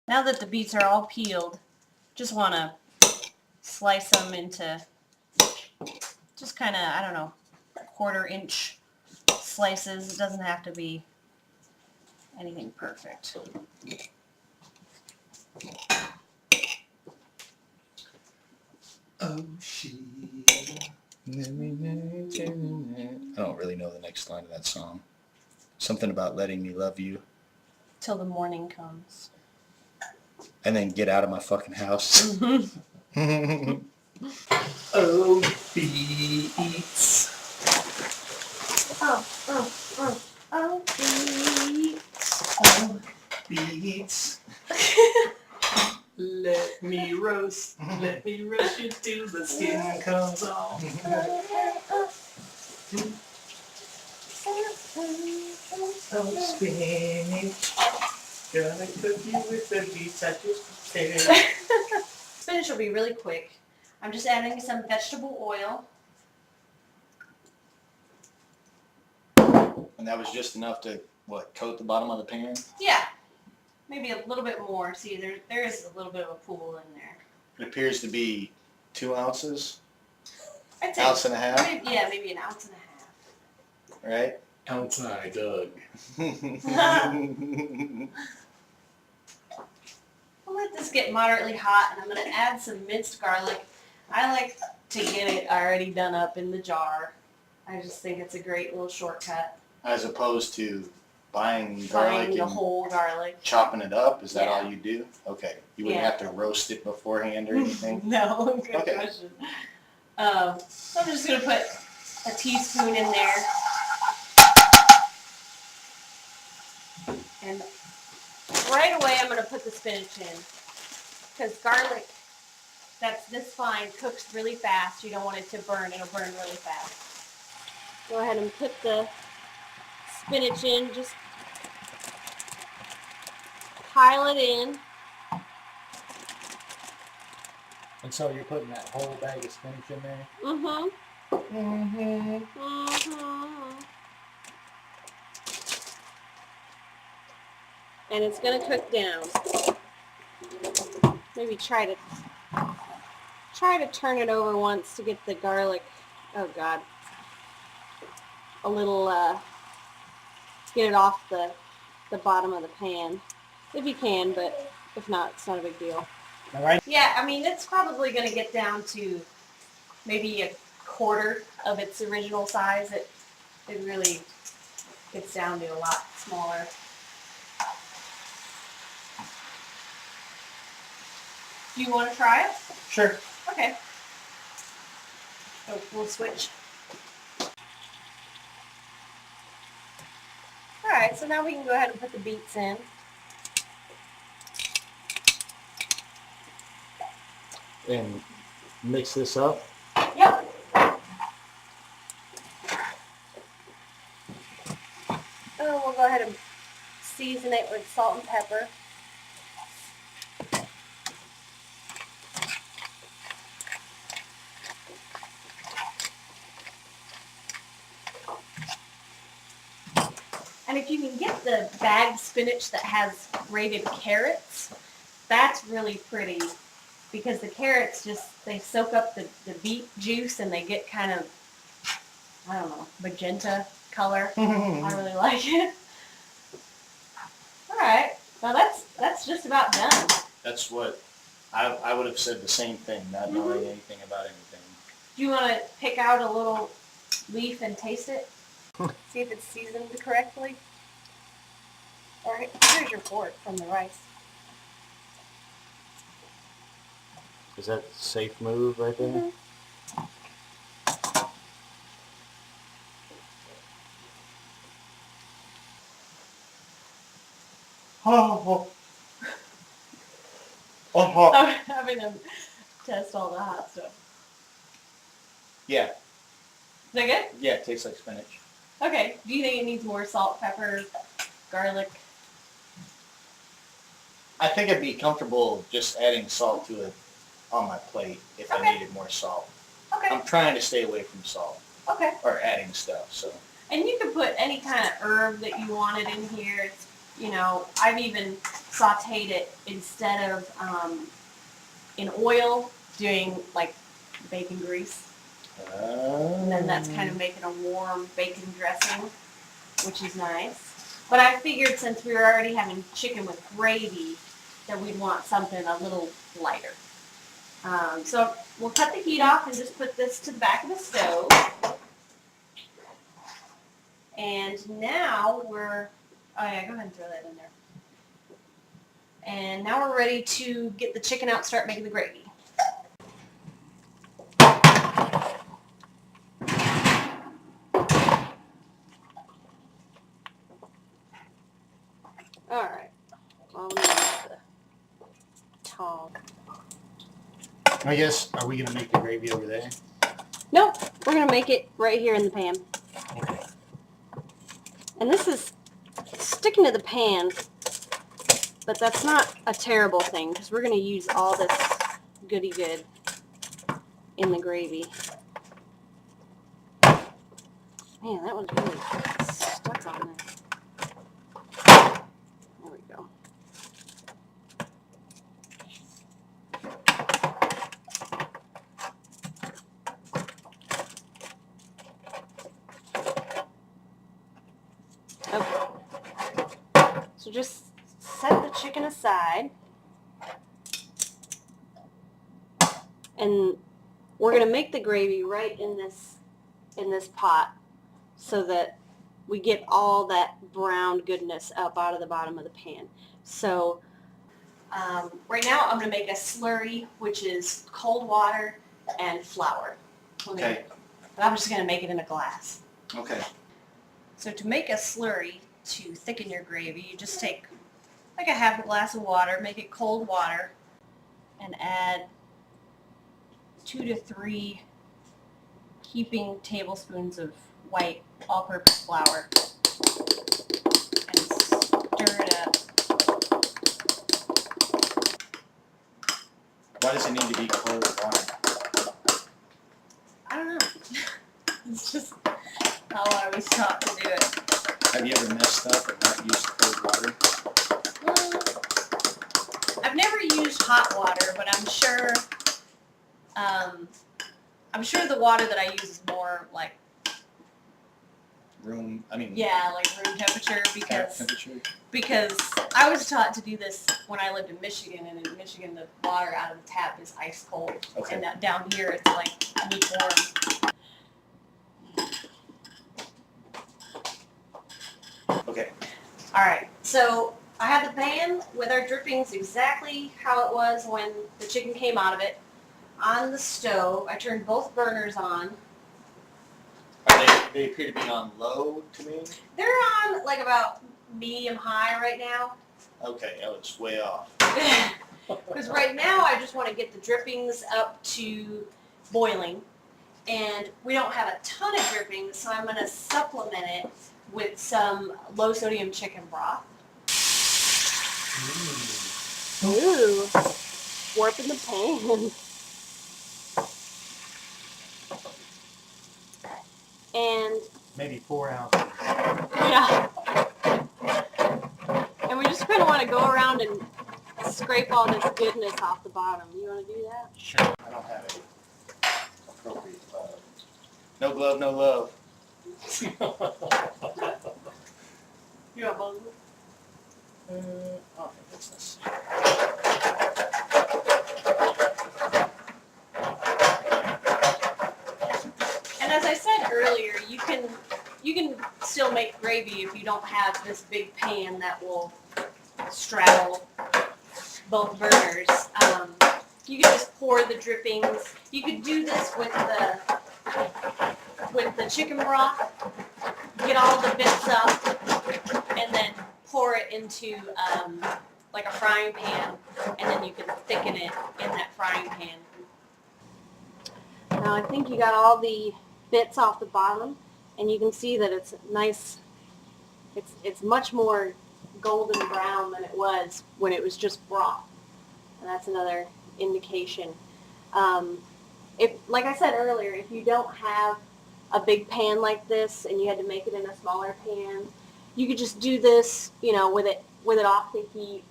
Now that the beets are all peeled, just want to slice them into just kind of, I don't know, 1/4 inch slices. It doesn't have to be anything perfect. Oh, she. I don't really know the next line of that song. Something about letting me love you. Till the morning comes. And then get out of my fucking house. Mm-hmm. Oh, beets. Oh, beets. Oh, beets. Let me roast you till the skin comes off. Oh, spinach. Gonna cook you with the beets I just prepared. Spinach will be really quick. I'm just adding some vegetable oil. And that was just enough to, what, coat the bottom of the pan? Yeah, maybe a little bit more. See, there is a little bit of a pool in there. It appears to be 2 ounces. I'd say Ounce and a half? maybe 1.5 ounces. Right? Outside, Doug. We'll let this get moderately hot, and I'm going to add some minced garlic. I like to get it already done up in the jar. I just think it's a great little shortcut. As opposed to buying garlic The and whole garlic. chopping it up? Is that Yeah. all you do? Okay. You wouldn't Yeah. have to roast it beforehand or anything? No, good Okay. question. So I'm just going to put a teaspoon in there. And right away I'm going to put the spinach in. Because garlic that's this fine cooks really fast. You don't want it to burn. It'll burn really fast. Go ahead and put the spinach in. Just pile it in. And so you're putting that whole bag of spinach in there? Mm-hmm. Mm-hmm. Mm-hmm. And it's going to cook down. Maybe try to turn it over once to get the garlic, oh God, a little, get it off the bottom of the pan. If you can, but if not, it's not a big deal. All right. Yeah, I mean, it's probably going to get down to maybe 1/4 of its original size. It really gets down to a lot smaller. Do you want to try it? Sure. Okay. So we'll switch. Alright, so now we can go ahead and put the beets in. And mix this up. Yep. Oh, we'll go ahead and season it with salt and pepper. And if you can get the bagged spinach that has grated carrots, that's really pretty because the carrots they soak up the beet juice and they get kind of, I don't know, magenta color. I really like it. All right, well that's just about done. That's what I would have said the same thing, not knowing anything about anything. Do you want to pick out a little leaf and taste it? See if it's seasoned correctly. Or here's your fork from the rice. Is that a safe move right there? Mm-hmm. Oh. I'm having them test all the hot stuff. Yeah. Is that good? Yeah, it tastes like spinach. Okay. Do you think it needs more salt, pepper, garlic? I think I'd be comfortable just adding salt to it on my plate if I needed more salt. Okay. I'm trying to stay away from salt Okay. or adding stuff. So. And you can put any kind of herb that you wanted in here. It's You know, I've even sauteed it instead of in oil, doing like bacon grease. And then that's kind of making a warm bacon dressing, which is nice. But I figured since we were already having chicken with gravy, that we'd want something a little lighter. So we'll cut the heat off and just put this to the back of the stove. And now we're, oh yeah, go ahead and throw that in there. And now we're ready to get the chicken out and start making the gravy. All right. Well, let me use the tong. I guess, are we gonna make the gravy over there? Nope, we're gonna make it right here in the pan. Okay. And this is sticking to the pan, but that's not a terrible thing because we're gonna use all this goody good in the gravy. Man, that was really stuck on there. There we go. Okay. So just set the chicken aside. And we're going to make the gravy right in this pot so that we get all that brown goodness up out of the bottom of the pan. So right now I'm going to make a slurry, which is cold water and flour. Okay. But I'm just going to make it in a glass. Okay. So to make a slurry, to thicken your gravy, you just take like a half a glass of water, make it cold water, and add 2 to 3 heaping tablespoons of white all-purpose flour and stir it up. Why does it need to be cold water? I don't know. It's just how I was taught to do it. Have you ever messed up and not used cold water? I've never used hot water, but I'm sure the water that I use is more like Room temperature temperature? because I was taught to do this when I lived in Michigan, and in Michigan the water out of the tap is ice cold, Okay. and that down here it's like lukewarm. Okay. All right, so I have the pan with our drippings exactly how it was when the chicken came out of it on the stove. I turned both burners on. They appear to be on low to me. They're on like about medium high right now. Okay, oh, it's way off. Because right now I just want to get the drippings up to boiling. And we don't have a ton of drippings, so I'm going to supplement it with some low sodium chicken broth. Ooh, warping the pan. And Maybe 4 ounces. yeah. And we just kind of want to go around and scrape all this goodness off the bottom. You want to do that? Sure. I don't have any appropriate glove. No glove, no love. You want both of them? I don't think that's necessary. And as I said earlier, you can still make gravy if you don't have this big pan that will straddle both burners. You can just pour the drippings. You could do this with the chicken broth. Get all the bits up, and then pour it into like a frying pan, and then you can thicken it in that frying pan. Now I think you got all the bits off the bottom, and you can see that it's nice. It's much more golden brown than it was when it was just broth, and that's another indication. If, like I said earlier, if you don't have a big pan like this and you had to make it in a smaller pan, you could just do this, with it with it off the heat